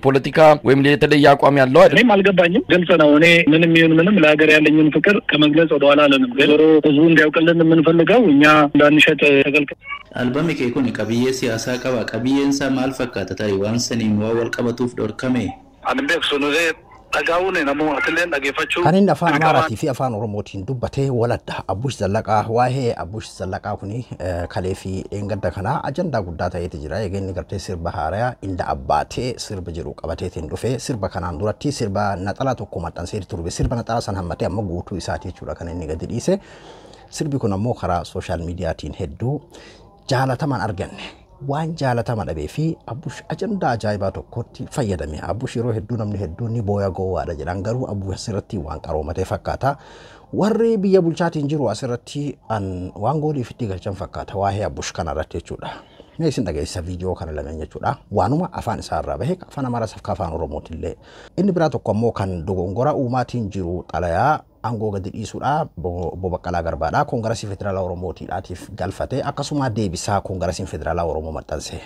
ፖለቲካ ወይም ለተለየ አቋም ያለው አይደል? እኔም አልገባኝም። ግልጽ ነው። እኔ ምንም ለሀገር ያለኝን ፍቅር ከመግለጽ ወደ ኋላ አለንም። ዞሮ ህዝቡ እንዲያውቅልን የምንፈልገው እኛ እንዳንሸጥ ተገልቀ አልበም ከይኩን ቀብዬ ሲያሳ ቀባ ቀብዬንሳ ማልፈካተ ታይ ዋንሰኒን ዋወል ቀበቱፍ ዶርከሜ አንበክሱ ነው tagaawun namoo atleen dhageeffachuu kan inni afaan Amaaraatii fi afaan Oromootiin dubbatee waladha Abbush Zallaqaa waa'ee Abbush Zallaqaa kuni kalee fi engadda kana ajandaa guddaa ta'eeti jira eegenni gartee sirba haaraa inda abbaatee sirba jiru qabateetiin dhufee sirba kanaan duratti sirba naxalaa tokko maxxansee turbe sirba naxalaa san hammatee amma guutuu isaatii jechuudha kan inni gadi dhiise sirbi kun ammoo karaa sooshaal miidiyaatiin hedduu jaalataman arganne waan jaalatama dhabe fi Abbush ajanda ajaa'ibaa tokkotti fayyadame Abbush yeroo hedduu namni hedduun ni booya gowwaadha jedhan garuu Abbush asirratti waan qaroomatee fakkaata warri biyya bulchaatiin jiru asirratti waan goolii fitti galchan fakkaata waa'ee Abbush kana irratti jechuudha mee isin dhageessa viidiyoo kana lameen jechuudha waanuma afaan isaa irraa bahee afaan Amaaraa fi afaan Oromootillee inni biraa tokko ammoo kan dogongora uumaatiin jiru xalayaa angoo gadi dhiisuudha Bobaqqalaa Garbaadha Koongiresii Federaalaa Oromootiidhaatiif galfatee akkasuma deebisaa Koongiresiin Federaalaa Oromoo maxxanse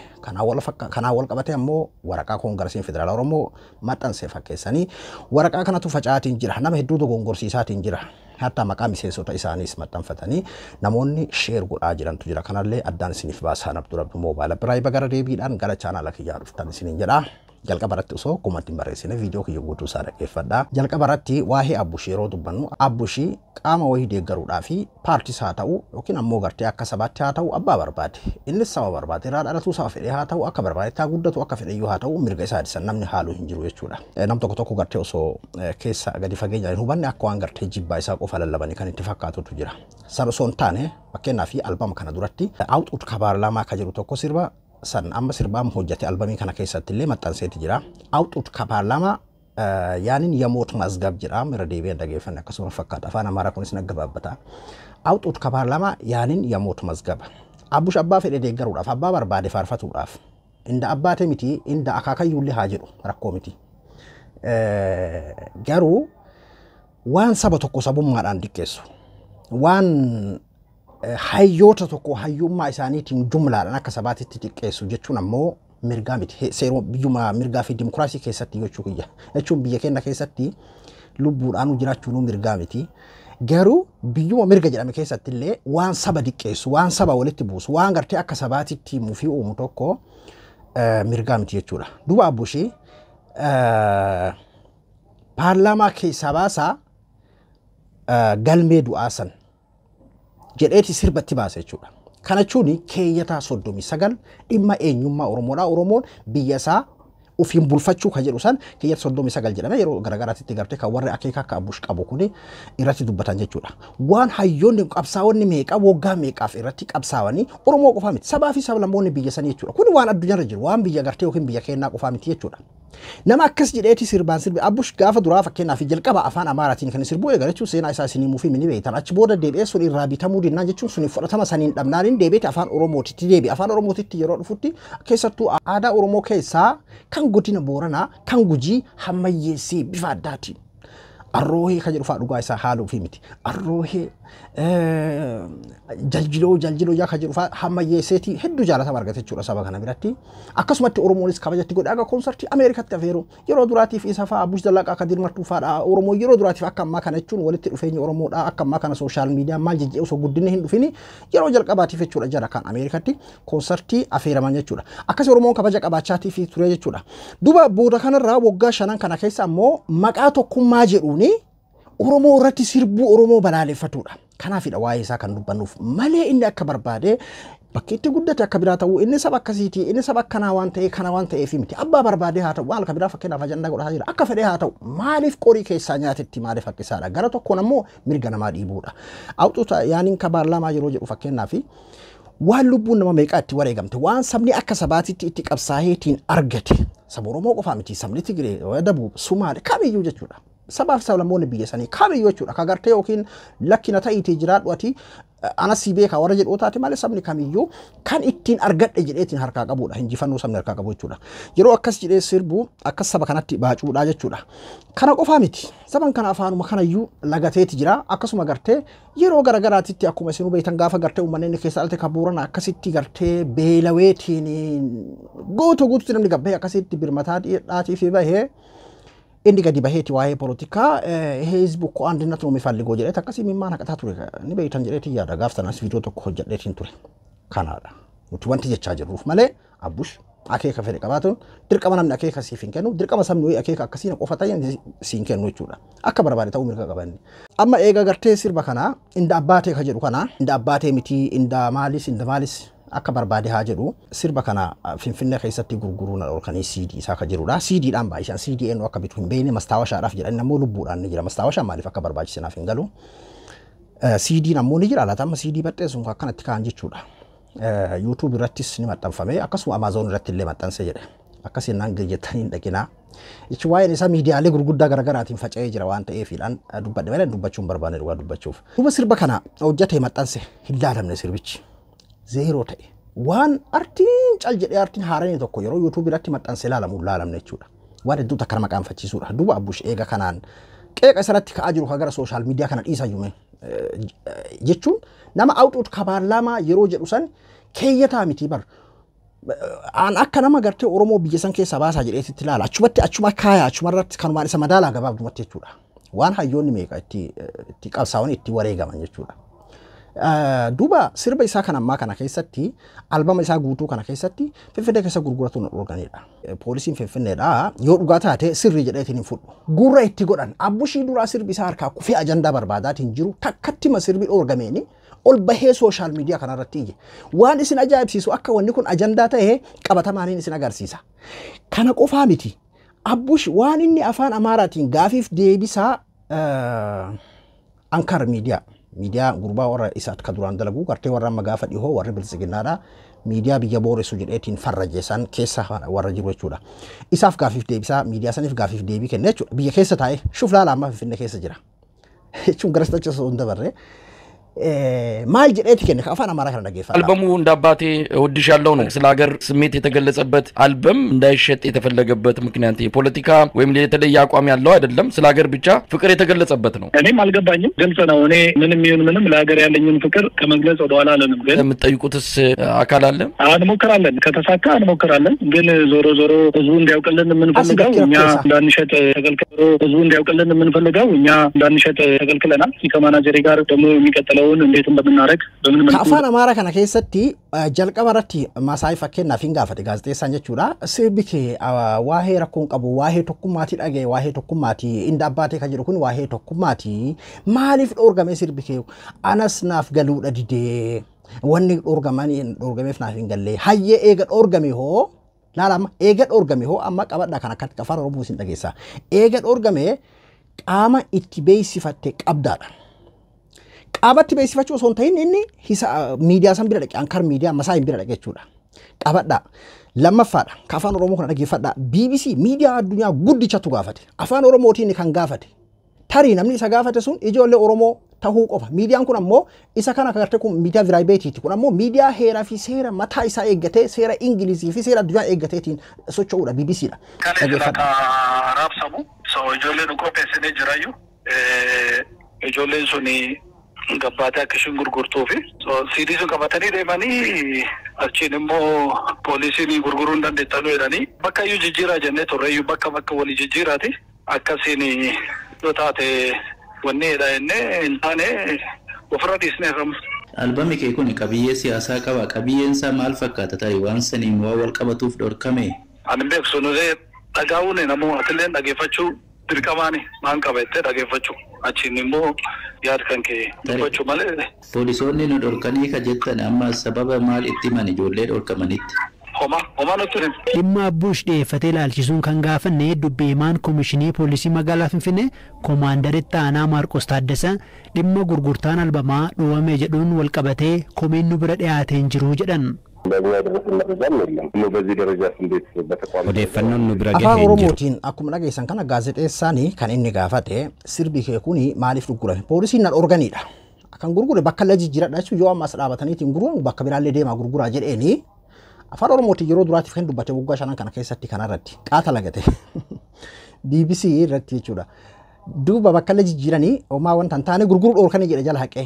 kanaa wal qabatee ammoo waraqaa Koongiresiin Federaalaa Oromoo maxxanse fakkeessanii waraqaa kanatu facaatiin jira nama hedduu dogongorsiisaatiin jira hatta maqaa miseensota isaaniis maxxanfatanii namoonni sheer godhaa jirantu jira kanallee addaan isiniif baasaa Abdurabdu moobaayila biraa bagara deebiidhaan gara chaanaala kiyyaa dhuftan isiniin jedha jalqabaratti osoo komantiin barreessine viidiyoo kiyya guutuu isaa dhaggeeffadhaa jalqabaratti waa'ee Abbush yeroo dubbannu Abbush qaama wayii deeggaruudhaa fi paartiis haa ta'u yookiin ammoo gartee akka sabaatti haa ta'u abbaa barbaade innis saba barbaade irraa dhalatuu isaa fedhee haa ta'u akka barbaade taa guddatu akka fedheyyuu haa ta'u mirga isaa dhisan namni haaluu hin jiru jechuudha nam tokko gartee osoo keessa gadi fageenyaan hubanne akka waan gartee jibbaa isaa qofa lallabanii kan itti fakkaatutu jira san osoo hin taane fakkeenyaa fi albama kana duratti awxuut kabaarlamaa ka jiru tokko sirba san amma sirbaam hojjate albamii kana keessatti illee maxxanseeti jira awxuut kabaarlama yaanin yamoot mazgab jira mira deebi'ee dhageeffanne akkasuma fakkaata afaan Amaaraa kunis naggababbata awxuut kabaarlama yaanin yamoot mazgab Abbush abbaa fedhe deeggaruudhaaf abbaa barbaade faarfatuudhaaf inda abbaate miti inda akaakayyuullee haa jedhu rakkoo miti garuu waan saba tokko sabummaadhaan diqqeessu waan hayyoota tokko hayyummaa isaaniitiin jumlaadhaan akka sabaatitti xiqqeessu jechuun ammoo mirgaa miti seeroo biyyuma mirgaa fi dimokiraasii keessatti jechuun biyya keenya keessatti lubbuudhaan jiraachuun mirgaa miti garuu biyyuma mirga jedhame keessatti illee waan saba diqqeessu waan saba walitti buusu waan gartee akka sabaatitti mufii uumu tokko mirgaa miti jechuudha duuba Abbush paarlaamaa keessaa baasaa galmee du'aasan jedheeti sirbatti baase jechuudha kana jechuun keeyyataa 39 dhimma eenyummaa Oromoodhaa Oromoon biyya isaa ufiin bulfachuu ka jedhu san keeyyata 39 jedhame yeroo garagaraatti gartee kan warri akeeka akka Abbush qabu kuni irratti dubbatan jechuudha waan hayyoonni qabsaa'onni meeqa woggaa meeqaaf irratti qabsaawanii Oromoo qofa miti sabaa fi sablammoonni biyya sanii jechuudha kun waan addunyaarra jiru waan biyya gartee yookiin biyya keenyaa qofa miti jechuudha nama akkas jedheeti sirbaan sirbi Abbush gaafa duraa fakkeenyaa fi jalqaba afaan Amaaraatiin kan sirbu eegalachuun seenaa isaa isinii muufii mini beektan achi booda deebi'ee sun irraa bitamuu dinnaan jechuun sun fudhatama saniin dhabnaaniin deebi'ee afaan Oromootitti deebi'e afaan Oromootitti yeroo dhufutti keessattuu aadaa Oromoo keessaa kan godina Booranaa kan Gujii hammayyeessee bifa addaatiin arroohee ka jedhu dhugaa isaa haaluu fi miti arroohee jaljiloo yaa ka jedhu hammayyeesseeti hedduu jaalatama argate jechuudha saba kana biratti akkasumatti Oromoonis kabajatti godhe aga koonsartii Ameerikaatti afeeru yeroo duraatiif isa fa'aa Abbush Zallaqaa ka dirmartuu fa'aa Oromoo yeroo duraatiif akka ammaa kana jechuun walitti dhufeenya Oromoodhaa akka ammaa kana sooshaal miidiyaa maal jejjee osoo guddinni hin dhufini yeroo jalqabaatiif jechuudha jara kan Ameerikaatti koonsartii afeeraman jechuudha akkas Oromoon kabaja qabaachaatiif ture jechuudha duuba booda kanarraa waggaa 5 kana keessa ammoo maqaa tokkummaa jedhuuni Oromoo irratti sirbuu Oromoo balaaleffatudha kanaafidha waa'ee isaa kan dubbannuuf malee inni akka barbaade bakkeetti guddate akka biraa ta'uu inni saba akkasiiti inni saba akkanaa waan ta'ee kana waan ta'eef miti abbaa barbaade haa ta'u waan biraa fakkeenyaaf ajandaa godhaa jira akka fedhee haa ta'u maaliif qorii keessaa nyaatetti maaliif akkisaadha gara tokkoon ammoo mirga namaa dhiibuudha awxuuta yaaniin kabaarlamaa yeroo jedhu fakkeenyaaf waan lubbuun nama meeqaa itti wareegamte waan sabni akka sabaatitti itti qabsaa'eetiin argate saba Oromoo qofaa miti sabni Tigiree Dabuu Sumaale kamiyyuu jechuudha sabaaf sablammoonni biyya sanii kamiyyuu jechuudha ka gartee yookiin lakkina ta'iitii jiraadhu ati ana si beeka warra jedhu taate malee sabni kamiyyuu kan ittiin argadhe jedheetiin harkaa qabuudha injifannoo sabni harkaa qabu jechuudha yeroo akkas jedhee sirbu akkas saba kanatti baacuudha jechuudha kana qofaa miti saban kana afaanuma kanayyuu lagateeti jira akkasuma gartee yeroo garagaraatitti akkuma isin beektan gaafa gartee uummanni keessa alte kabuuran akkasitti gartee beelaweetiin guutuutti namni gabbee akkasitti birmataa dhaatii fi bahee inni gadi baheeti waa'ee politika hezbu ko andinnatu mifalligoo jedhee akkasii mimmaan haqataa ture ni beektan jedheeti yaada gaaftanas viidiyoo tokko hojjedheetiin ture kanaadha nuti wanti jechaa jirruuf malee abbush akeeka fedhe qabaatuun dirqama namni akeeka siif hin kennu dirqama sabni wayii akeeka akkasiin qofa ta'een siin kennu jechuudha akka barbaade ta'uu mirga qabanni amma eega gartee sirba kana inda abbaatee ka jedhu kana inda abbaatee miti inda maalis akka barbaade haa jedhu sirba kana finfinnee keessatti gurguruun olkanii CD isaa ka jirudha CD dhaan baay'isaan CD eenyu akka bitu hin beekne mastaawashaadhaaf jedhan nammoo lubbuudhaan ni jira mastaawashaan maaliif akka barbaachisanaaf hin galu CD nammoo ni jira laata amma CD baxxeessuun akkanatti kaan jechuudha YouTube irrattis ni maxxanfame akkasuma Amazon irratti illee maxxanse jedhe akkasiin naan jettaniin dhaqinaa jechuun waa'een isaa miidiyaalee gurguddaa garaagaraatiin faca'ee jira waan ta'eefidhaan dubbadhe malee dubbachuun barbaanne dhugaa dubbachuuf duuba sirba kana hojjatee maxxanse hin laalamne sirbichi zero ta'e waan artiin cal jedhee artiin haaranii tokko yeroo YouTube irratti maxxanse laalamne jechuudha waan hedduu takka nama qaanfachiisuudha duuba abbush eega kanaan qeeqa isarratti ka'aa jiru gara social media kana dhiisaa yume jechuun nama output kabaarlama yeroo jedhu san keeyyataa miti bar aan akka nama gartee Oromoo biyya san keessa baasaa jedheetti ilaala achuma kaaya achumarratti kanumaan isa madaalaa gabaabdumatti jechuudha waan hayyoonni meeqa itti qabsaa'an itti wareegaman jechuudha duuba sirba isaa kan ammaa kana keessatti albama isaa guutuu kana keessatti Finfinnee keessa gurguratuun organiidha poolisiin Finfinneedha yoo dhugaa taate sirri jedheetiin hin fudhu gurra itti godhan abbushii duraa sirbi isaa harkaa kufee ajandaa barbaadaatiin jiru takkatti sirbi orgameeni ol bahee social media kanarratti ije waan isin ajaa'ibsiisu akka wanni kun ajandaa ta'e qabatamaaniin isin agarsiisa kana qofaa miti abbush waan inni afaan amaaraatiin gaafiif deebisaa Ankar miidiyaa gurbaa warra isaat ka duraan dalagu gartee warra amma gaafa dhihoo warra bilisiginnaadha miidiyaa biyya booressu jedheetiin farrajeessan keessa warra jiru jechuudha isaaf gaafiif deebisaa miidiyaa saniif gaafiif deebii kenne jechuudha biyya keessa taa'e shuf laala amma Finfinnee keessa jira jechuun garasta osoo hin dabarre ማል ጀዴት ከነ አፋን አማራ ከነ ደገፋ አልበሙ እንዳባቴ ወድሻለሁ ነው ስለ ሀገር ስሜት የተገለጸበት አልበም እንዳይሸጥ የተፈለገበት ምክንያት የፖለቲካ ወይም ለተለየ አቋም ያለው አይደለም ስለ ሀገር ብቻ ፍቅር የተገለጸበት ነው እኔም አልገባኝም ግልጽ ነው እኔ ምንም ለሀገር ያለኝን ፍቅር ከመግለጽ ወደ ኋላ አለንም ግን የምትጠይቁትስ አካል አለ አንሞክራለን ከተሳካ አንሞክራለን ግን ዞሮ ህዝቡ እንዲያውቅልን የምንፈልገው እኛ እንዳንሸጥ ተከልክሎ ህዝቡ እንዲያውቅልን የምንፈልገው እኛ እንዳንሸጥ ተከልክለናል ከማናጀሪ ጋር ደግሞ የሚቀጥለው እንዴት እንደምናረግ በምን መልኩ አፋን አማራ ከነ ከሰቲ ጀልቀበረቲ ማሳይ ፈከና ፊንጋፈት ጋዜጤሳን ጀቹራ ሲቢኬ ዋሄ ረኮን ቀቡ ዋሄ ቶኩማቲ ዳገ ዋሄ ቶኩማቲ እንዳባቴ ከጅሩኩን ዋሄ ቶኩማቲ ማሊፍ ኦርጋሜ ሲቢኬ አነስናፍ ገሉ ደዲዴ ወኒ ኦርጋሜፍ ናፊን ገለ ሃየ ኤገ ኦርጋሜ ሆ ላላማ ኤገ ኦርጋሜ ሆ አማ ቀበዳ ከነ ከት ከፋር ሮቡ ሲንደገሳ ኤገ ኦርጋሜ ቃማ ኢቲቤይ ሲፈቴ ቀብዳዳ qaabatti beeksifachuu osoo hin ta'in inni miidiyaa san bira dhaqe Ankar miidiyaa masaa hin bira dhaqe jechuudha. Qabadhaa lammaffaadha ka afaan Oromoo kana dhaggeeffadhaa BBC miidiyaa addunyaa guddichatu gaafate afaan Oromootiin kan gaafate tarii namni isa gaafate sun ijoollee Oromoo tahuu qofa miidiyaan kun ammoo isa kana agartee kun miidiyaa viraayibeetiiti kun ammoo miidiyaa heeraa fi seera mataa isaa eeggatee seera Ingilizii fi seera addunyaa eeggateetiin socho'uudha BBCdha. Dhaggeeffadhaa raabsamu ijoolleen qopheessanii jiraayu ijoolleen suni gabbata kishin gurgurtuu fi CD sun qabatanii deemanii achiin immoo poolisiin gurguruu dandeettanu jedhanii bakka iyyuu jijjiiraa jennee turreeyyuu bakka walii jijjiiraati akkasiin yoo taate wanni jedha jennee hin taane ofirra dhiisneerramu. Albamni kee kun qabiyyee siyaasaa qaba qabiyyeensaa maal fakkaata ta'i waan saniin waa wal qabatuuf dhorkame. Ani beeksu nuti dhagaa'uun namuu atillee dhageeffachuu dirqamaani maan qabattee dhageeffachuu achiin immoo yaad kan kee dubbachuu malee. Poolisoonni nu dhorkanii ka jettan amma sababa maal itti himan ijoollee dhorkamanitti. Homaa nutti himu. Dhimma Abbuush dhiyeeffatee ilaalchisuun kan gaafanne dubbii himaan Koomishinii Poolisii Magaalaa Finfinnee Koomaandaritti Aanaa Maarqos Taaddasaa dhimma gurgurtaan albamaa dhoowwame jedhuun wal qabatee komeen nu bira dhiyaatee hin jiru jedhan. odeeffannoon nu bira gahee afaan Oromootiin akkuma dhageessan kana gaazexeessaanii kan inni gaafate sirbi kee kuni maaliif gurgurame poolisiin nan organiidha kan gurgure bakka la jijjiiradha jechuun yoo ammas dhaabataniitiin gurguran bakka biraallee deemaa gurguraa jedheeni afaan Oromootiin yeroo duraatiif kan dubbate waggaa 5 kana keessatti kanarratti qaata lagate BBC irratti jechuudha. Duuba bakka la jijjiiranii homaa wanta hin taane gurguruu dhoorkanii jedhe jala haqee.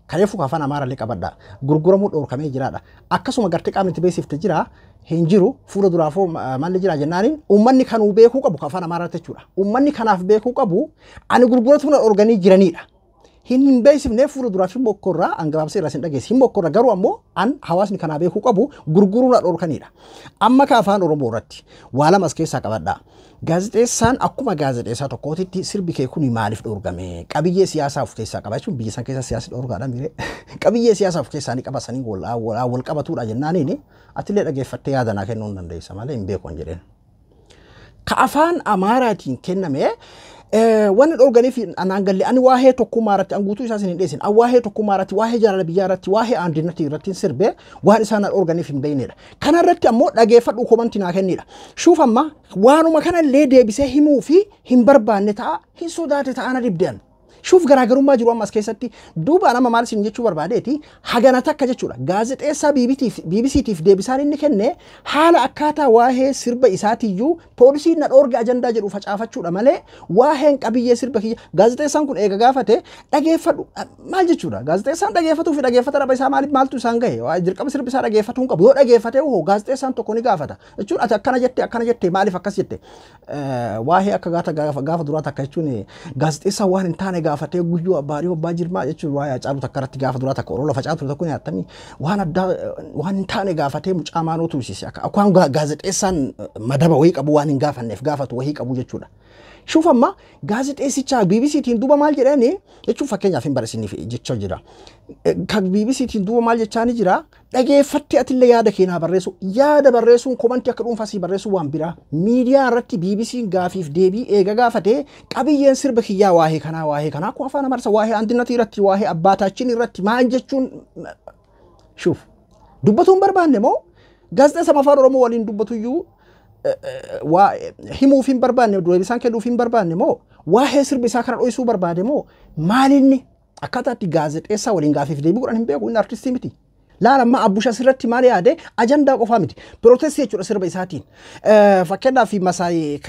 Kareefu afaan Amaaraallee qabadha. Gurguramuu dhoorkamee jiraadha. Akkasuma gartee qaamni itti beeksifte jira. Hin jiru fuula duraafoo maalli jira jennaaniin uummanni kanuu beekuu qabu afaan Amaaraatti jechuudha. Uummanni kanaaf beekuu qabu ani gurguratu na organii jiranidha. Hin beeksifne fuula duraaf hin bokkorraa angabaabsee irraa sin dhageessi hin bokkorra garuu ammoo an hawaasni kanaa beekuu qabu gurguruu na dhoorkanidha. Amma ka afaan Oromoo irratti waa lamas keessaa qabadha. Gaazexeessaan akkuma gaazexeessaa tokkootitti sirbi kee kuni maaliif dhoorgame? Qabiyyee siyaasaa of keessaa qaba jechuun biyya san keessa siyaasni dhoorgaadha mire. Qabiyyee siyaasaa of keessaa ni qabatanii wal qabatudha jennaaniini atillee dhageeffattee yaada naa kennuu hin dandeessa malee hin beeku jedheen. Ka afaan Amaaraatiin kenname wanni dhoorganiif anaan galle ani waa'ee tokkummaa irratti anguutuu isaa sin hin dheessin waa'ee tokkummaa irratti waa'ee jaalala biyyaa irratti waa'ee aandinatti irratti sirbee waan isaan dhoorganiif hin beeknedha. Kana irratti ammoo dhageeffadhu komantii naa kennidha. Shuuf amma waanuma kana illee deebisee himuu fi hin barbaanne ta'a hin sodaate ta'ana dibdean. Shuuf garaagarummaa jiru ammas keessatti duuba nama maal sin jechuu barbaadeeti hagana takka jechuudha. Gaazexeessaa BBCtiif deebisaan inni kenne haala akkaataa waa'ee sirba isaatiiyyuu poolisiin na dhoorga ajandaa jedhu facaafachuudha malee waa'een qabiyyee sirba kiyya gaazexeessaan kun eega gaafate dhageeffadhu maal jechuudha. Gaazexeessaan dhageeffatuu fi dhageeffata dhaba isaa maaltu isaan gahe dirqama sirbi isaa dhageeffatuu hin qabu yoo dhageeffate hoo gaazexeessaan tokko ni gaafata jechuun ati akkana jette maaliif akkas jette waa'ee akka gaafa duraa takka jechuun gaazexeessaan waan hin taane gaafatee guyyoo abbaarii obbaa jirmaa jechuun waa'ee Hacaaluu takka irratti gaafa duraa takka orola facaatu tokko nyaatamii waan addaa waan hin taane gaafatee mucaa maanoo tuusise akka gaazexeessaan madaba wayii qabu waan hin gaafanneef gaafatu wayii qabu jechuudha. Shuuf amma gaazexeessicha BBCtiin duuba maal jedhani jechuun fakkeenyaaf hin barreessiniif jecha jira. Kan BBCtiin duuba maal jechaani jira dhageeffattee atillee yaada keenyaa barreessu yaada barreessuun komantii akka dhuunfaasii barreessu waan biraa miidiyaa irratti BBC'n gaafiif deebii eega gaafatee qabiyyeen sirba kiyyaa waa'ee kanaa kun afaan Amaarsaa waa'ee antinnatii irratti waa'ee abbaataachin irratti maal jechuun shuuf dubbatuun barbaanne moo gaazexeessa afaan Oromoo waliin dubbatuyyuu himuuf hin barbaanne deebisaan kennuuf hin barbaanne moo waa'ee sirbi isaa kana dho'isuu barbaade moo maalinni akkaataatti gaazexeessaa waliin gaafiif deebii godhan hin beeku inni artistii miti. Laala amma Abbush asirratti maal yaade ajandaa qofaa miti pirootestii jechuudha sirba isaatiin. Fakkeenyaaf Masaayii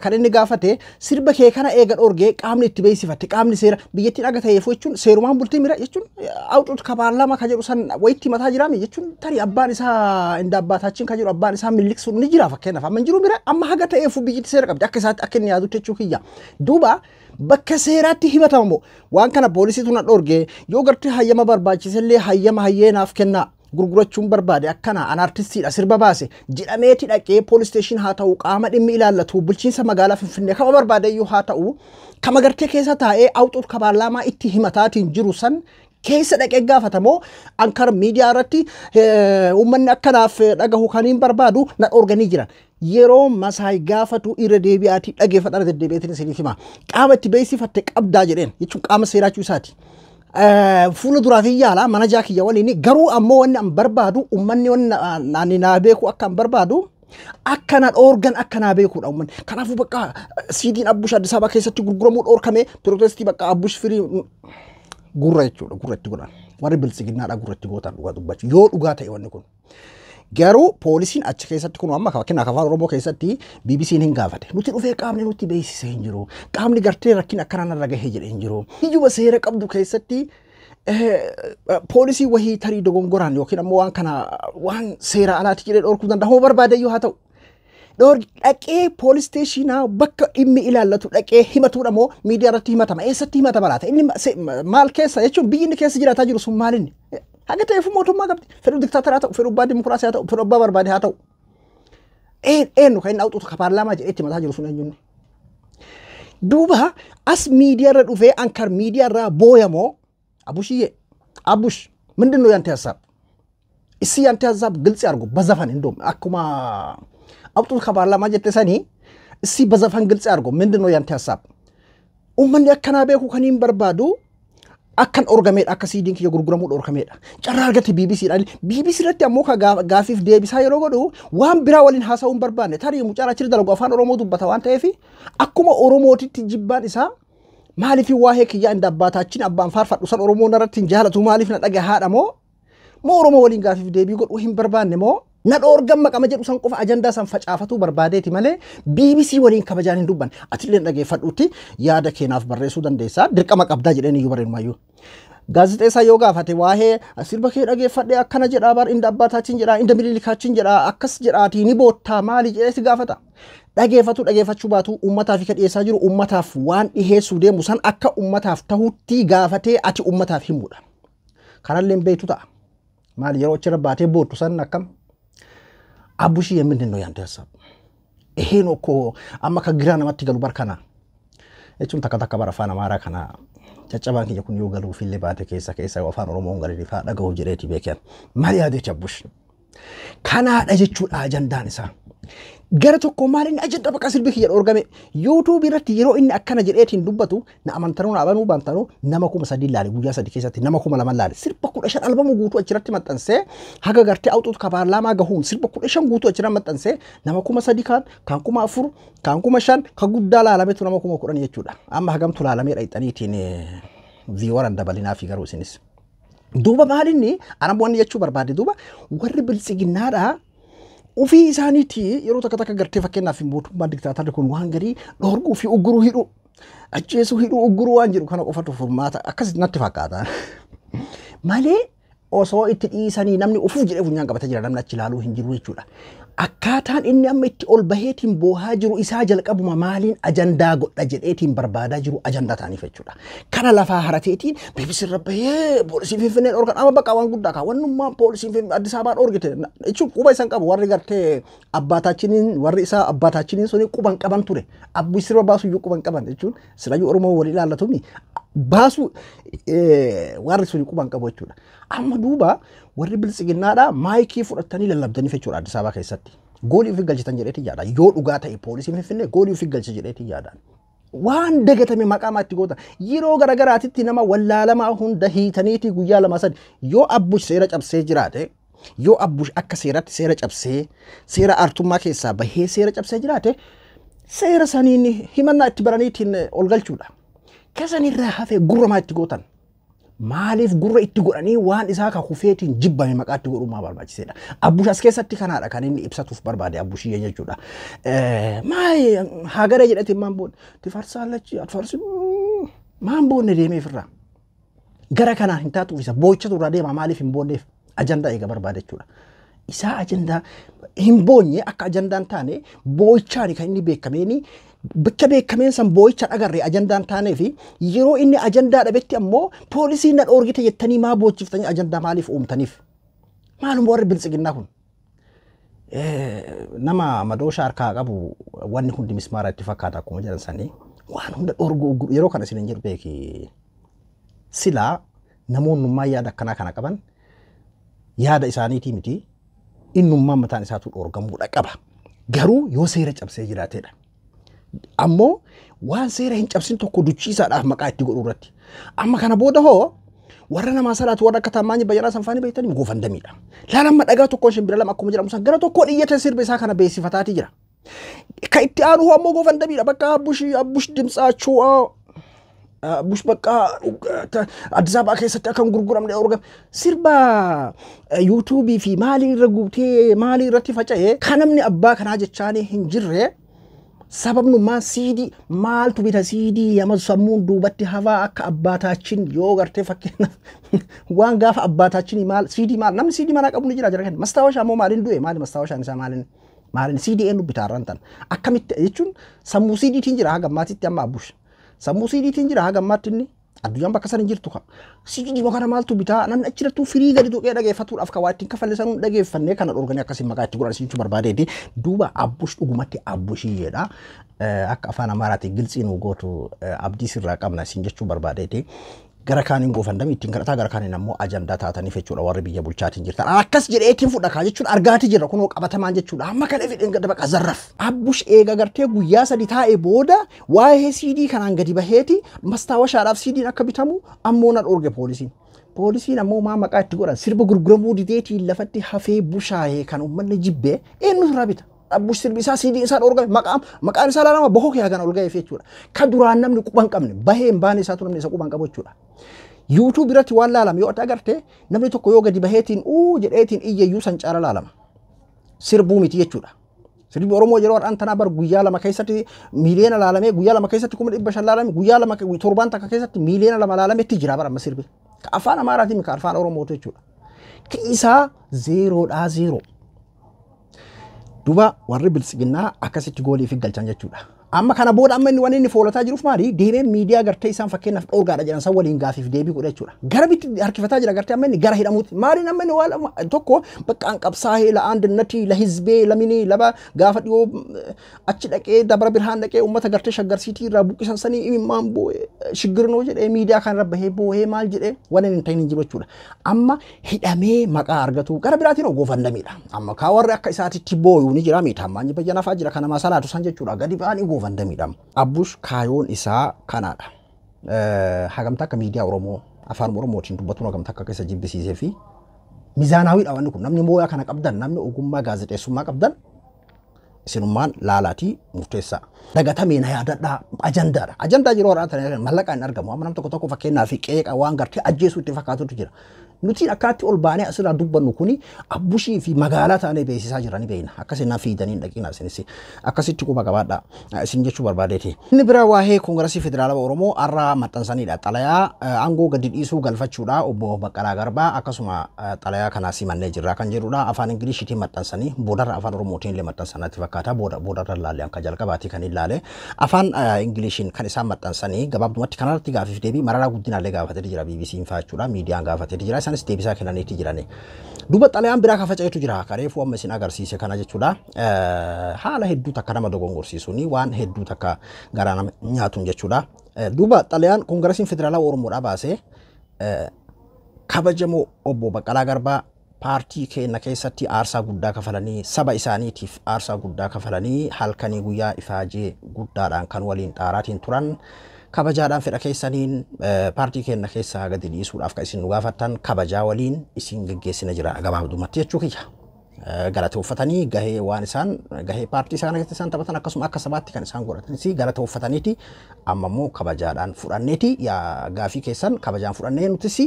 kan inni gaafate sirba kee kana eega dhoorgee qaamni itti beeksifatte qaamni seera biyyattiin aga ta'eef jechuun seerumaan bultii mira jechuun awuxuut kabaarlama ka jedhu san wayitti mataa jiraami jechuun tarii abbaan isaa inda abbaataachin ka jedhu abbaan isaa milliksuun ni jira fakkeenyaaf amma hin jiru mira amma haga ta'eef biyyatti seera qabdi akka isaatti akka inni yaadutti jechuu kiyya. Duuba bakka seeraatti himatamu waan kana poolisiitu na dhoorgee yoo gartee hayyama barbaachisellee hayyama hayyeenaaf kennaa gurgurachuun barbaade akkana an artistiidha sirba baase jedhameeti dhaqee police station haa ta'u qaama dhimmi ilaallatu bulchiinsa magaalaa Finfinnee kama barbaade iyyuu haa ta'u kama gartee keessa taa'ee awuxuut kabaarlaamaa itti himataatiin jiru san keessa dhaqee gaafatamoo ankara miidiyaa irratti uummanni akkanaaf dhagahu kaniin barbaadu na dhoorganii jiran. Yeroo Masaayii gaafatu irra deebi'aatii dhageeffadhaan deddeebi'eetiin isiniif hima. Qaama itti beeksifatte qabdaa jedheen jechuun qaama seeraachuu isaati. Fuula duraaf yaala mana jaakiyya waliin garuu ammoo wanni an barbaadu uummanni wanni naa beeku akka an barbaadu akkana dhoorgan akkanaa beekuudha uummanni. Kanaafuu bakka siidiin Abbush Addis Ababaa keessatti gurguramuu dhoorkame pirootestii bakka Abbush firii gurra jechuudha gurra itti godhan. Warri bilisiginnaadha gurra itti gootan dhugaa dubbachuu yoo dhugaa ta'e wanni kun. Garuu poolisiin achi keessatti kun amma fakkeenyaaf afaan Oromoo keessatti BBC'n hin gaafate. Nuti dhufee qaamni nutti beeksisee hin jiru. Qaamni gartee rakkina akkanaa narra gahee jedhee hin jiru. Iyyuma seera qabdu keessatti poolisii wahii tarii dogongoraan yookiin ammoo waan kana waan seera alaati jedhee dhoorkuu danda'u barbaade iyyuu haa ta'u. Dhaqee poolis steeshinaa bakka dhimmi ilaallatu dhaqee himatuudha moo miidiyaa irratti himatama. Eessatti himatama laata? Inni maal keessa jechuun biyyi inni keessa jiraataa jiru sun maalinni? Haga ta'eef mootummaa qabdi. Fedhu diktaatara haa ta'u, fedhu abbaa dimokiraasii haa ta'u, fedhu abbaa barbaade haa ta'u. Eenyu kan inni awuxuutu paarlaamaa jedhee itti mataa jiru sun eenyuuni. Duuba as miidiyaa irra dhufee ankar miidiyaa irraa booyamoo Abbushiyye Abbush ምንድነው ያንተ ሐሳብ? እሺ ያንተ ሐሳብ ግልጽ ያርጉ በዘፈን እንደውም አኩማ awuxuut kabaarlaamaa jette sanii isii bazafan ግልጽ ያርጉ ምንድነው ያንተ ሐሳብ? uummanni akkanaa beeku kaniin barbaadu akkan orgameedha akka siidiin kiyya gurguramuu orgameedha. Carraa argate BBC irratti ammoo ka gaafiif deebisaa yeroo godhu waan biraa waliin haasa'uun barbaanne tarii mucaan achi dalagu afaan Oromoo dubbata waan ta'eef akkuma Oromootitti jibbaan isaa maaliif waa'ee kiyyaa inda abbaataachin abbaan faarfadhu san Oromoo narratti jaalatu maaliif na dhagahaadha moo Oromoo waliin gaafiif deebii godhu hin barbaanne moo na dhoorgamma qama jedhu san qofa ajandaa san facaafatu barbaadeeti malee BBC waliin kabajaan hin dubban atillee dhageeffadhuuti yaada keenaaf barreessuu dandeessaa dirqama qabdaa jedheen iyyuu barreemaayyuu gaazexeessaa yoo gaafate waa'ee sirba kee dhageeffadhee akkana jedhaa bar inda abbaataachin jedhaa inda mililikaachiin jedhaa akkas jedhaatii ni boottaa maali jedhee si gaafata dhageeffachuu baatu ummataaf ka dhiyeessaa jiru ummataaf waan dhiheessuu deemu san akka ummataaf tahutti gaafatee ati ummataaf himuudha kanallee beektu ta'a maali yeroo achirra baatee boottu san akkam Abushi የምንድን ነው ያንተ ሐሳብ ይሄ ነው እኮ አማ ከግራ ነማት ይገሉ በርከና እቹን ተከታካ በረፋና ማራ ከና ጨጨባን ከየኩን ይወገሉ ፊል ባተ ከሳ ወፋን ኦሮሞን ገለ ዲፋ ደገው ጅሬቲ ቤከን ማሪያደ ቸቡሽ ካና ደጀቹ አጀንዳን ሳ gara tokko maalin ajenda baqa sirbi kiyya orgame YouTube irratti yeroo inni akkana jedheetiin dubbatu na amantanuu na abanuu baantanuu nama kuma sadii laale guyyaa sadii keessatti nama kuma lama laale sirba 15 albamu guutuu achirratti maxxansee haga gartee awxuut ka paarlaamaa gahuun sirba 15 guutuu achirratti maxxansee nama kuma sadii kan kuma afur kan kuma shan ka guddaa laalametu nama kuma 10 jechuudha amma hagamtu laalamee dhayxaniitiin viiwaran dabalinaa fi garuu isinis duuba maalinni anamboonni jechuu barbaade duuba warri biltsiginnaadha وفي إنسانيتي يروح تكتك قرتي فكنا في موت ما دكتاتر يكون وانجري لورجو في أجرو هيرو أجلسوا هيرو أجرو وانجرو كانوا أفتوا فورمات أكثر نتفق هذا مالي أوسو إنساني نمني أفوج رفونيان كبتة جرا نمنا تجلالو هنجرو يجولا أكاتان إني أمت أول بهتين بوهاجرو إساجل كابو مالين أجندا قد أجلتين بربادا جرو أجندا تاني فجولا كان لفا هرتيتين بيبسي ربيه بوليسي في فنين أورغان أما بقى وان قد داكا وانما بوليسي في أديس أبان أورغتي إيشو كوباي سانكابو واري غرتي أباتاچينين واري إسا أباتاچينين سوني كوبان كابان توري أبو إسر باسو يو كوبان كابان إيشو سلاجو أورمو ولي لالا تومي باسو واري سوني كوبان كابو إيشولا أما دوبا warri biltsiginnaadha maayikii fudhatanii lallabdanii fechuudha Addis Ababa keessatti goolii fi galchitan jedheeti yaada yoo dhugaa ta'e poolisiin Finfinnee goolii fi galchi jedheeti yaadaan waan dagatame maqaama itti goota yeroo garagaraatitti nama wallaalamaa hunda hiitaniiti guyyaa lama sadi yoo Abbush seera cabsee jiraate yoo Abbush akka seeratti seera cabsee seera artummaa keessaa bahee seera cabsee jiraate seera saniin himannaa itti baraniitiin ol galchuudha kasanirraa hafee gurramaa itti gootan maaliif gurra itti godhanii waan isaa ka kufeetiin jibbame maqaatti godhumaa barbaachiseedha Abbush as keessatti kanaadha kan inni ibsatuuf barbaade Abbush jechuudha maay hagara jedhate maamboon tifarsaalachi atfarsi maamboon deemeefirra gara kanaan hin taatuuf isa boochatu irraa deema maaliif hin boonneef ajandaa eega barbaade jechuudha isaa ajandaa hin boonye akka ajandaan taane boochaani kan inni beekameeni bakka beekameen san boo'icha dhagarree ajandaan taanee fi yeroo inni ajandaa dhabetti ammoo poolisiin na dhoorgite jettanii maa boochiftanii ajandaa maaliif uumtaniif maalum warri biltsiginnaa kun nama madoosha harkaa qabu wanni hundi mismaara itti fakkaata akkuma jedhan sanii waan hunda dhoorgu yeroo kana isin hin jiru beeki silaa namoonnummaa yaada akkanaa kana qaban yaada isaaniitii miti innummaan mataan isaatu dhoorgamuudha qaba garuu yoo seera cabsee jiraateedha ammoo waan seera hin cabsin tokko duchiisaadhaaf maqaa itti godhu irratti amma kana booda hoo warra namaa salaatu warra akka taamaanyi bayyanaa sanfaanii beeytanii goofandamiidha laalamma dhagaa tokko shimbira lama akkuma jedhamu san gara tokko dhiyyate sirba isaa kana beeksifataati jira ka itti aanu hoo ammoo goofandamiidha bakka Abbush dimtsaachuu Abbush bakka Addis Ababa keessatti akkan gurguramne orgam sirba YouTube fi maalii irra guutee maalii irratti faca'ee kan namni abbaa kanaa jechaanii hin jirre sababnu ma CD maaltu bita CD yama sammuun duubatti hafaa akka abbaataachin yoo gartee fakkeenya waan gaafa abbaataachin maal CD maal namni CD mana qabu ni jira kan mastaawasha ammoo maalin du'e maali mastaawashaan isaa maalin CD enu bitaarran tan akkamitti jechuun sammuu CD tiin jira haga maatitti amma Abbush sammuu CD tiin jira haga maattinni addunyaan bakka san hin jirtu ka CD kana maaltu bitaa namni achirrattuu firii gadi tuqee dhageeffatuudhaaf ka waa ittiin kafallisanuun dhageeffannee kana dhorganii akkasiin maqaa itti godhan siinchuu barbaadeeti duuba Abbush dhugumatti Abbushiyeedha akka afaan Amaaraatiin giltsiin gootu abdii sirraa qabna siin jechuu barbaadeeti gara kaaniin goofandamii ittiin kadhataa gara kaaniin ammoo ajandaa taatanii fechuudha warri biyya bulchaatiin jirtan akkas jedheetiin fudhakaa jechuun argaati jirra kunoo qabatamaan jechuudha amma kana fideen gadi baqa zarraf Abbush eega gartee guyyaa sadi taa'ee booda waa'ee CD kanaan gadi baheeti mastaawashaadhaaf CD'n akka bitamu ammoo na dhoorge poolisiin ammoo maa maqaa itti godhan sirba gurguramuu dideetiin lafatti hafee bushaayee kan uummanni jibbee eenyu irraa bita abbush sirbisaa sidii isaa dhorgame maqaan isaa lama bohoo kee hagan ol ga'ee jechuudha. Ka duraan namni quban qabne bahee hin baane isaatu namni isa quban qabu jechuudha. YouTube irratti waan laalame yoo agartee namni tokko yoo gadi baheetiin jedheetiin iyyayyuu san caala laalama. Sirbuu miti jechuudha. Sirbi Oromoo yeroo har'aan tanaa bar guyyaa lama keessatti miiliyoona laalamee guyyaa lama keessatti 500,000 laalame guyyaa lama torbaan takka keessatti miiliyoona lama laalametti jira bara amma sirbi. Ka afaan Amaaraatiin ka afaan Oromootu jechuudha. Ki isaa 0.0. Duba warri bilisiginnaa akkasitti goolii fi galchan jechuudha. Amma kana booda amma inni waan inni foolataa jiruuf maali deemee miidiyaa gartee isaan fakkeenyaaf dhoorgaadha jedhan san waliin gaafiif deebii godha jechuudha. Gara bitti harkifataa jira gartee amma inni gara hidhamuuti. Maaliin amma inni waan tokko baqqaan qabsaa'ee la aandannati la hizbee la mini laba gaafa dhiyoo achi dhaqee dabra birhaan dhaqee uummata gartee shaggarsiitii irraa buqqisan sanii imimmaan boo'ee shiggirnoo jedhee miidiyaa kan irra bahee boo'ee maal jedhee waan inni hin ta'in hin jiru jechuudha. Amma hidhamee maqaa argatu gara biraatiin ogoofandamiidha. Amma kaa warri akka isaatitti boo'uu ni jira miidhaan maanyi bayyanaafaa jira kana masalaatu san jechuudha. Gadi ba'anii vandamiidhaam. Abbush kaayoon isaa kanaadha. Hagamtaa akka miidiyaa Oromoo afaan Oromootiin dubbatuun hagamtaa akka keessa jibbisiisee fi miizaanaawwiidha wanni kun namni mooyaa kana qabdan namni ogummaa gaazexeessummaa qabdan isinummaan laalaatii murteessaa. Dagatamee na yaadadhaa ajandaadha. Ajandaa yeroo waraana mallaqaan hin argamu. Amma nam tokko fakkeenyaa fi qeeqa waan gartee ajjeesuu itti fakkaatutu jira. Nuti akkaatti ol baanee asirraa dubbannu kuni abbushii fi magaalaa taanee beeksisaa jiranii beekna. Akkasiin fiidanii dhaqina isinis akkasitti quba qabaadha. Isin jechuu barbaadeeti. Inni bira waa'ee Koongiresii Federaalawaa Oromoo har'a maxxansaniidha. Xalayaa aangoo gadi dhiisuu galfachuudha obbo Baqqalaa Garbaa akkasuma xalayaa kanaa simannee jirra kan jedhudha. Afaan Ingiliishiitiin maxxansanii boodarra afaan Oromootiin illee maxxansanaatti fakkaata. Boodarra ilaalee akka jalqabaati kan ilaale. Afaan Ingiliishiin kan isaan maxxansanii gabaabdumatti kanarratti gaafiif deebii Mararaa Guddinaallee gaafatee jira. BBC'n fa'achuudha. Miidiyaan gaafatee jira. Isaanis deebisaa kennaniiti jirani. Duba xalayaan biraa kan faca'etu jira. Kareefuu amma isin agarsiise kana jechuudha. Haala hedduu takka nama dogongorsiisuuni waan hedduu takka garaa nama nyaatuun jechuudha. Duba xalayaan Koongireesiin Federaalawaa Oromoodhaa baasee kabajamoo obbo Baqqalaa Garbaa paartii keenya keessatti aarsaa guddaa kafalanii saba isaaniitiif aarsaa guddaa kafalanii halkanii guyyaa ifaajee guddaadhaan kan waliin xaaraatiin turan kabajaadhaan fedha keessaniin paartii keenya keessaa gadi dhiisuudhaaf kan isin nu gaafattan kabajaa waliin isin geggeessina jira gabaabdumatti jechuu kiyya. Galateeffatanii gahee waan isaan gahee paartii isaanii keessatti isaan taphatan akkasuma akka sabaatti kan isaan godhatanis galateeffataniiti amma immoo kabajaadhaan fudhanneeti yaa gaafii keessan kabajaan fudhannee nutis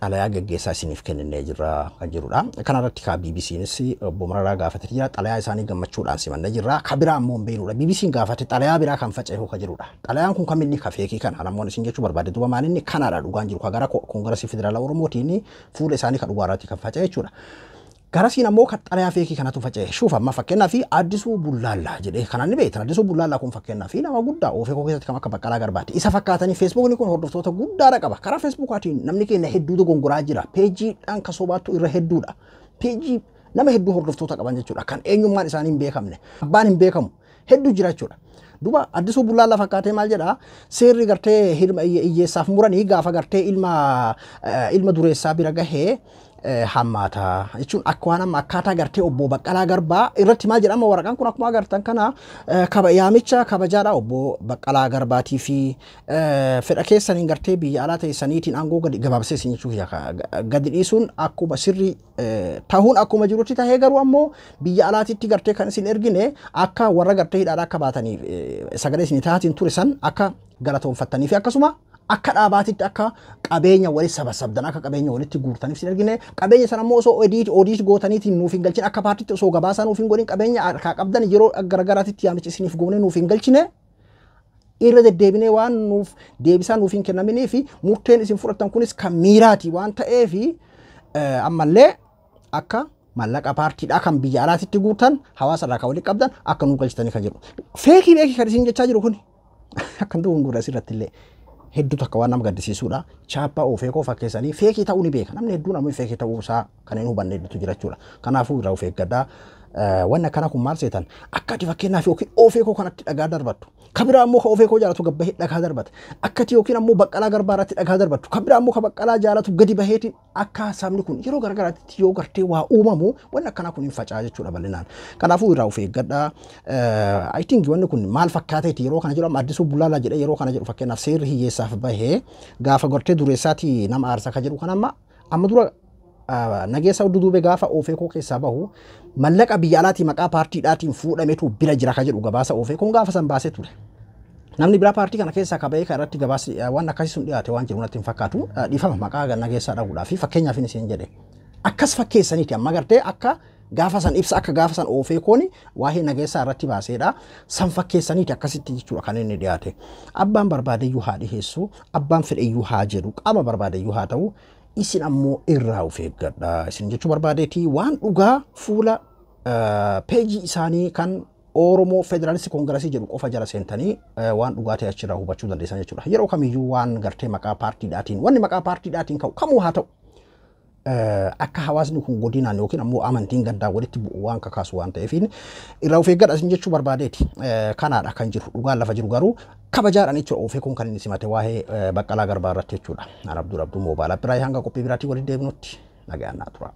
xalayaa geggeessaa isiniif kennee jirra kan jirudha. Kanarratti ka BBC'nis obbo Mararaa gaafatee jira xalayaa isaanii gammachuudhaan simannee jirra. Ka biraa immoo beeluudha. BBC'n gaafate xalayaa biraa kan faca'ee ka jirudha. Xalayaan kun kan inni ka feekii kana namoonni isin jechuu barbaade duba maalinni kanaadha dhugaan jiru ka gara Koongiresii Federaalawaa Oromootiin fuula isaanii ka dhugaarratti kan faca'e jechuudha. Garasiin ammoo kan xalayaa feekii kanatu faca'e. Shuuf amma fakkeenyaa fi Addisuu Bullaallaa jedhee kanaan ni beektan. Addisuu Bullaallaa kun fakkeenyaa fi nama guddaa OFEKO keessatti kan akka Baqqalaa Garbaati. Isa fakkaatanii Feesbuukni kun hordoftoota guddaadha qaba. Karaa Feesbuukaatiin namni keenya hedduu dogongoraa jira. Peejiidhaan ka sobaattu irra hedduudha. Peejii nama hedduu hordoftoota qaban jechuudha. Kan eenyummaan isaanii hin beekamne. Abbaan hin beekamu. Hedduu jira jechuudha. Duba Addisuu Bullaallaa fakkaatee maal jedhaa seerri gartee hiyyeessaaf muranii gaafa gartee ilma dureessaa bira gahee hammaata jechuun akka waan amma akkaataa gartee obbo Baqqalaa Garbaa irratti maal jedhama waraqaan kun akkuma agartan kana yaamicha kabajaadha obbo Baqqalaa Garbaatii fi fedha keessaniin gartee biyya alaa ta'essaniitiin aangoo gabaabsee isin jechuuf gadi dhiisuun akkuma sirrii ta'uun akkuma jirutti tahee garuu ammoo biyya alaatitti gartee kan isin ergine akka warra gartee hidhaadhaa akka baataniif sagalee isin taatiin ture san akka galatoonfattanii fi akkasuma akka dhaabaatitti akka qabeenya walitti sabasabdan akka qabeenya walitti guurtaniif sin ergine qabeenya sana immoo osoo oodiit gootaniitiin nuuf hin galchine akka paartiitti osoo gabaasaa nuuf hin godhin qabeenya harkaa qabdan yeroo garagaraatitti yaamichi isiniif goone nuuf hin galchine irra deddeebinee waan nuuf deebisaa nuuf hin kennaminii fi murteen isin fudhattan kunis kan miiraati waan ta'eef ammallee akka mallaqa paartiidhaa kan biyya alaatitti guutan hawaasa irraa kan walitti qabdan akka nuuf galchitanii kan jedhu. Feekii kan isin jechaa jiru kun akka dogongora asirratti illee hedduu takka waan nama gaddisiisuudha. Chaappaa OFEKO fakkeessanii feekii ta'uu ni beeka. Namni hedduun ammoo feekii ta'uu isaa kan hin hubanne hedduutu jira jechuudha. Kanaafuu irraa of eeggadhaa. Wanni akkana kun maal seetan akka ati fakkeenyaaf yookiin OFEKO kanatti dhagaa darbattu. Kabiraa ammoo ka OFEKO jaalatu gabbahee dhagaa darbata. Akkati yookiin ammoo Baqqalaa Garbaa irratti dhagaa darbattu. Kabiraa ammoo ka Baqqalaa jaalatu gadi baheetiin akka sabni kun yeroo garagaraatti yoo gartee waa uumamu wanni akkana kun hin facaa jechuudha bal'inaan. Kanaafuu irraa of eeggadhaa. I think wanni kun maal fakkaateeti yeroo kana jedhamu Addisuu Bullaallaa jedhee yeroo kana jedhu fakkeenyaaf seerri hiyyeessaaf bahee gaafa gartee dureessaati nama aarsaa ka jedhu kan amma dura nageessa dudube gaafa Ofeekoo keessaa bahu mallaqa biyya alaatii maqaa paartiidhaatiin fuudhametu bira jira ka jedhu gabaasa Ofeekoon gaafa san baasee ture. Namni biraa paartii kana keessaa kaba'ee kan irratti gabaasa waan akkasii sun dhiyaate waan jiru natti hin fakkaatu dhiifama maqaa nageessaa dhabuudhaa fi fakkeenyaaf isin jedhe akkas fakkeessaniiti amma gartee akka gaafa san ibsa akka gaafa san Ofeekoon waa'ee nageessaa irratti baaseedha san fakkeessaniiti akkasitti jechuudha kan inni dhiyaate. Abbaan barbaadeyyuu haa dhiheessu abbaan fedheyyuu haa jedhu qaama barbaadeyyuu haa ta'u isin ammoo irraa of eeggadha isin jechuu barbaadeetii waan dhugaa fuula peejii isaanii kan Oromoo Federalist Congress jedhu qofa jala seentanii waan dhugaa ta'e achirraa hubachuu dandeessan jechuudha. Yeroo kamiyyuu waan gartee maqaa paartiidhaatiin wanni maqaa paartiidhaatiin ka'u kamuu haa ta'u akka hawaasni kun godinaan yookiin ammoo amantiin gaddaa walitti bu'u waan kakaasu waan ta'eef irraa of eeggadha isin jechuu barbaadeeti. Kanaadha kan jiru dhugaan lafa jiru garuu kabajaadhaan jechuudha Ofeekoon kan inni simate waa'ee Baqqalaa Garbaa irratti jechuudha. Abduu Moobaala Biraayii hanga qophii biraatii walitti deebinutti nagaan naa tura.